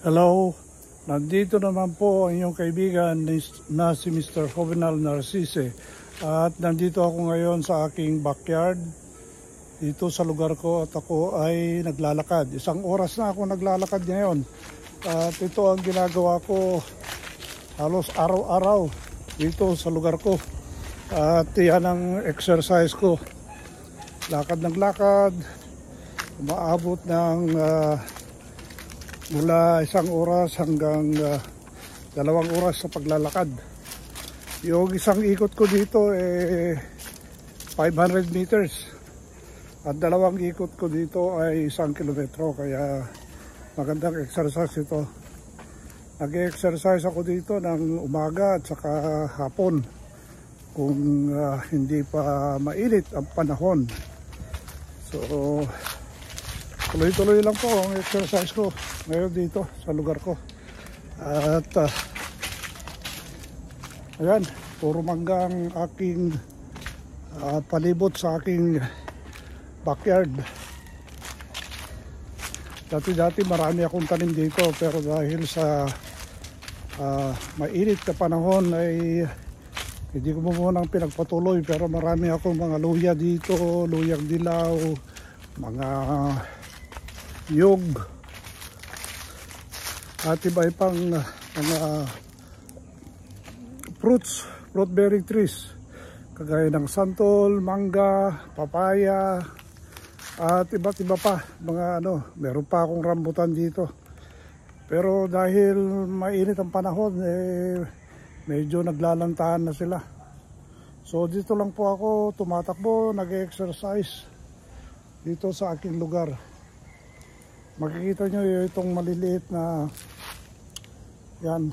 Hello, nandito naman po ang inyong kaibigan na si Mr. Jovenal Narcisse at nandito ako ngayon sa aking backyard dito sa lugar ko at ako ay naglalakad. Isang oras na ako naglalakad ngayon at ito ang ginagawa ko halos araw-araw dito sa lugar ko at yan ang exercise ko. Lakad ng lakad, umaabot ng mula 1 oras hanggang 2 oras sa paglalakad. Yung isang ikot ko dito 500 meters at 2 ikot ko dito ay 1 kilometro, kaya magandang exercise ito. Nag-exercise ako dito ng umaga at saka hapon kung hindi pa mainit ang panahon. So tuloy-tuloy lang po ang exercise ko ngayon dito sa lugar ko. At ayan, puro mangga ang aking palibot sa aking backyard. Dati marami akong tanim dito, pero dahil sa mainit na panahon ay hindi ko munang pinagpatuloy. Pero marami akong mga luya dito, luyang dilaw, mga yug at iba pang mga fruit bearing trees kagaya ng santol, mangga, papaya at iba't iba pa mga meron pa akong rambutan dito. Pero dahil mainit ang panahon medyo naglalantahan na sila. So dito lang po ako tumatakbo, nag-exercise dito sa aking lugar. Makikita nyo itong maliliit na yan,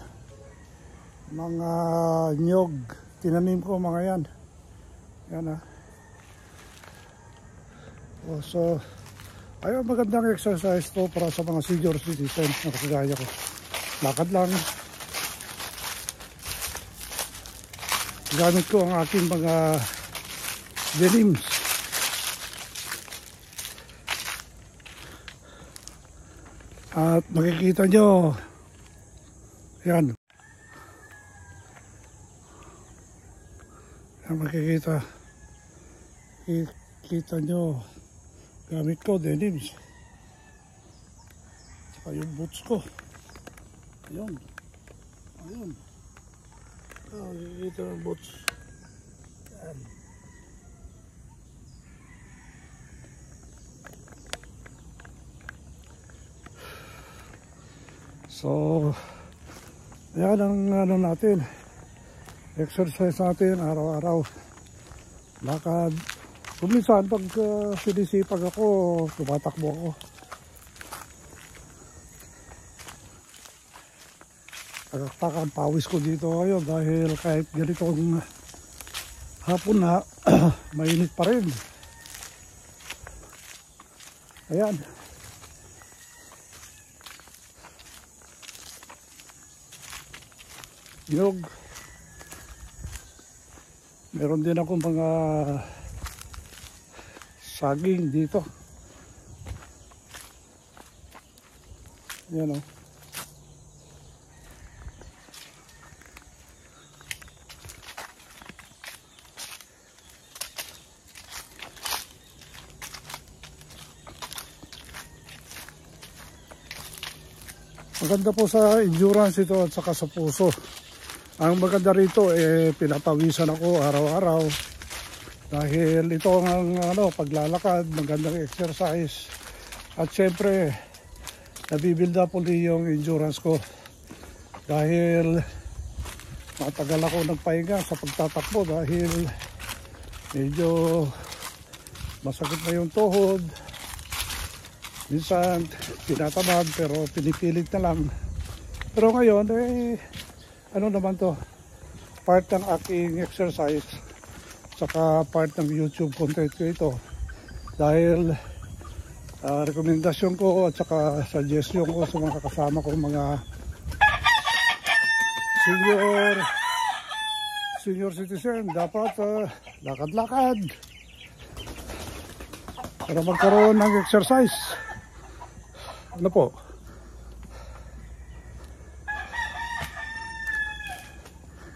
mga nyog, tinanim ko mga yan. Yan so ayun, magandang exercise to para sa mga senior citizens na kagaya ko. Lakad lang. Gamit ko ang aking mga denims. At makikita nyo, yan, makikita nyo, gamit ko denims, saka yung boots ko, ayun, makikita yung boots, yan. So, yan ang natin, exercise natin araw-araw, lakad. Kuminsan pag sinisipag ako, tumatakbo ako. Tagaktak ang pawis ko dito ngayon dahil kahit ganitong hapon na mainit pa rin. Ayan. Nyog. Meron din akong mga saging dito. Yan maganda po sa endurance ito at saka sa puso. Ang maganda rito pinapawisan ako araw-araw dahil ito ang paglalakad, magandang exercise at syempre nabibuild up ulit yung endurance ko dahil matagal ako nagpahinga sa pagtatakbo dahil medyo masakit na yung tuhod, minsan tinatamad pero pinipilit na lang. Pero ngayon naman to, part ng aking exercise saka part ng YouTube content ko ito dahil rekomendasyon ko at saka suggestion ko sa mga kasama ko mga senior citizen, dapat lakad-lakad para magkaroon ng exercise. Ano po?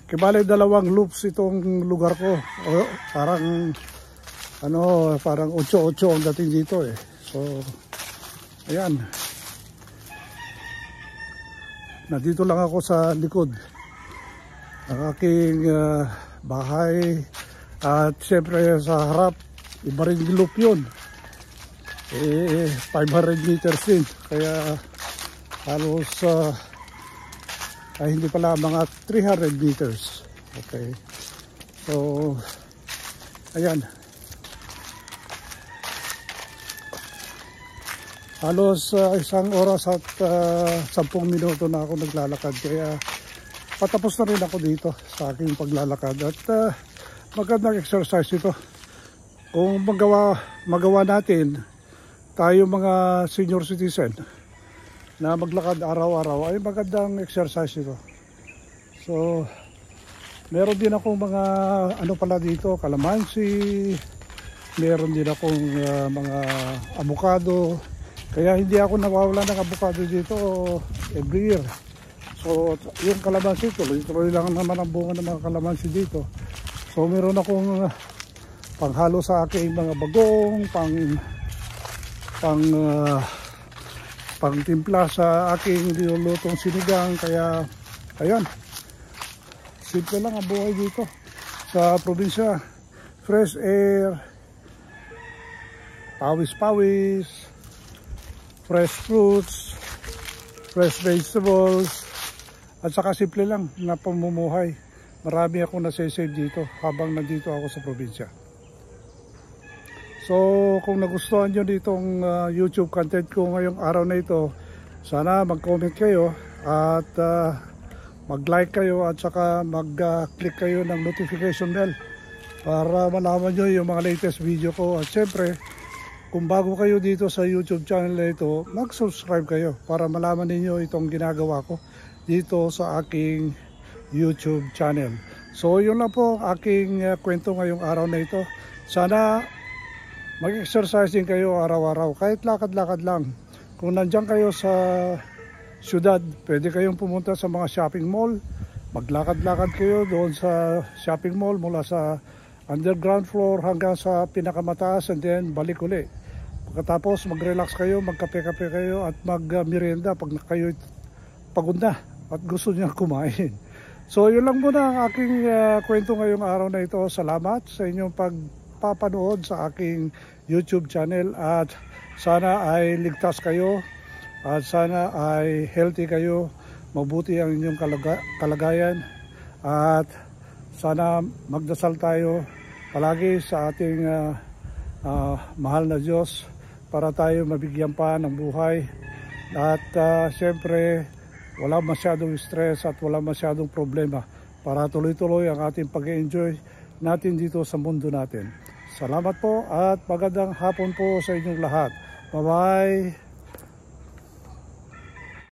Kibali 2 loops itong lugar ko. O, parang parang 8-8 ang dating dito eh. So, ayan. Nandito lang ako sa likod ng aking bahay. At siyempre sa harap, iba rin loop yun. 500 meters din. Kaya halos hindi pala, mga 300 meters. Okay. So, ayan. Halos 1 oras at 10 minuto na ako naglalakad. Kaya patapos na rin ako dito sa aking paglalakad. At magandang exercise ito. Kung magawa natin, tayo mga senior citizen na maglakad araw-araw, ay magandang exercise ito. So, meron din akong mga pala dito, kalamansi, meron din akong mga avocado. Kaya hindi ako nawawala ng avocado dito every year. So, yung kalamansi, tuloy-tuloy lang naman ang bunga ng mga kalamansi dito. So, meron akong panghalo sa aking mga bagong, pangtimpla sa aking nilulutong sinigang. Kaya, ayan, simple lang ang buhay dito sa probinsya. Fresh air, pawis-pawis, fresh fruits, fresh vegetables, at saka simple lang na pamumuhay. Marami akong nasasave dito habang nandito ako sa probinsya. So, kung nagustuhan nyo ditong YouTube content ko ngayong araw na ito, sana mag-comment kayo at mag-like kayo at saka mag-click kayo ng notification bell para malaman nyo yung mga latest video ko. At syempre, kung bago kayo dito sa YouTube channel na ito, mag-subscribe kayo para malaman ninyo itong ginagawa ko dito sa aking YouTube channel. So, yun lang po aking kwento ngayong araw na ito. Sana mag-exercise din kayo araw-araw, kahit lakad-lakad lang. Kung nandyan kayo sa syudad, pwede kayong pumunta sa mga shopping mall. Maglakad-lakad kayo doon sa shopping mall mula sa underground floor hanggang sa pinakamataas, and then balik uli. Pagkatapos mag-relax kayo, magkape-kape kayo at mag-merienda pag kayo pagod na at gusto niya kumain. So, yun lang muna ang aking kwento ngayong araw na ito. Salamat sa inyong pagpapanood sa aking YouTube channel at sana ay ligtas kayo at sana ay healthy kayo, mabuti ang inyong kalagayan, at sana magdasal tayo palagi sa ating mahal na Diyos para tayo mabigyan pa ng buhay. At syempre, wala masyadong stress at wala masyadong problema para tuloy-tuloy ang ating pag-enjoy natin dito sa mundo natin. Salamat po at magandang hapon po sa inyong lahat. Bye-bye!